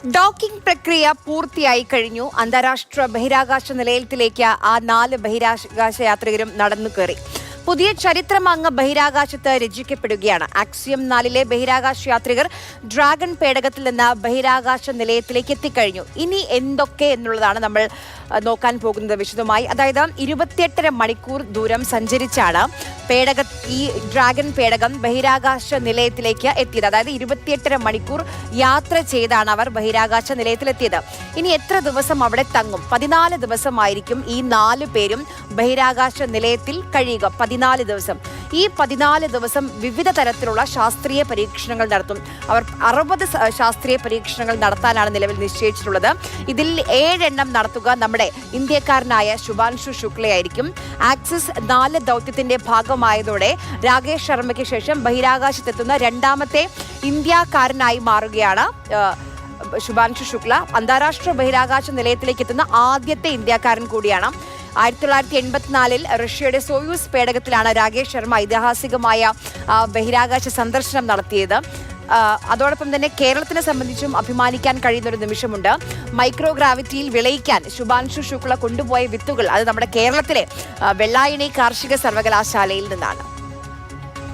Docking പ്രക്രിയ പൂർത്തിയായി കഴിഞ്ഞു. അന്താരാഷ്ട്ര ബഹിരാകാശ നിലയത്തിലേക്ക് ആ 4 ബഹിരാകാശ യാത്രികരും നടന്നു കയറി. പുതിയ ചരിത്രമങ്ങ് ബഹിരാകാശത്ത് രചിക്കപ്പെടുകയാണ്. ആക്സിയം 4-ലെ ബഹിരാകാശ യാത്രികർ ഡ്രാഗൺ പേടകത്തിൽ നിന്ന് ബഹിരാകാശ നിലയത്തിലേക്ക് എത്തിക്കഴിഞ്ഞു. ഇനി എന്തൊക്കെ എന്നുള്ളതാണ് നമ്മൾ നോക്കാൻ പോകുന്നത് വിശദമായി. അതായത് 28.5 മണിക്കൂർ ദൂരം സഞ്ചരിച്ചാണ് ഈ ഡ്രാഗൺ പേടകം ബഹിരാകാശ നിലയത്തിലേക്ക് എത്തിയത്. അതായത് 28.5 മണിക്കൂർ യാത്ര ചെയ്താണ് അവർ ബഹിരാകാശ നിലയത്തിലെത്തിയത്. ഇനി എത്ര ദിവസം അവിടെ തങ്ങും? 14 ദിവസമായിരിക്കും ഈ 4 പേരും ബഹിരാകാശ നിലയത്തിൽ കഴിയുക. 14 ദിവസം. ഈ 14 ദിവസം വിവിധ തരത്തിലുള്ള ശാസ്ത്രീയ പരീക്ഷണങ്ങൾ നടത്തും. അവർ 60 ശാസ്ത്രീയ പരീക്ഷണങ്ങൾ നടത്താനാണ് നിലവിൽ നിശ്ചയിച്ചിട്ടുള്ളത്. ഇതിൽ 7 എണ്ണം നടത്തുക നമ്മുടെ ഇന്ത്യക്കാരനായ ശുഭാൻഷു ശുക്ലയായിരിക്കും. ആക്സിസ് 4 ദൗത്യത്തിന്റെ ഭാഗമായതോടെ രാകേഷ് ശർമ്മയ്ക്ക് ശേഷം ബഹിരാകാശത്തെത്തുന്ന 2ാമത്തെ ഇന്ത്യക്കാരനായി മാറുകയാണ് ശുഭാൻഷു ശുക്ല. അന്താരാഷ്ട്ര ബഹിരാകാശ നിലയത്തിലേക്ക് എത്തുന്ന ആദ്യത്തെ ഇന്ത്യക്കാരൻ കൂടിയാണ്. 1984-ൽ റഷ്യയുടെ സോയൂസ് പേടകത്തിലാണ് രാകേഷ് ശർമ്മ ഐതിഹാസികമായ ബഹിരാകാശ സന്ദർശനം നടത്തിയത്. അതോടൊപ്പം തന്നെ കേരളത്തിനെ സംബന്ധിച്ചും അഭിമാനിക്കാൻ കഴിയുന്ന ഒരു നിമിഷമുണ്ട്. മൈക്രോഗ്രാവിറ്റിയിൽ വിളയിക്കാൻ ശുഭാൻഷു ശുക്ല കൊണ്ടുപോയ വിത്തുകൾ അത് നമ്മുടെ കേരളത്തിലെ വെള്ളായണി കാർഷിക സർവകലാശാലയിൽ നിന്നാണ്.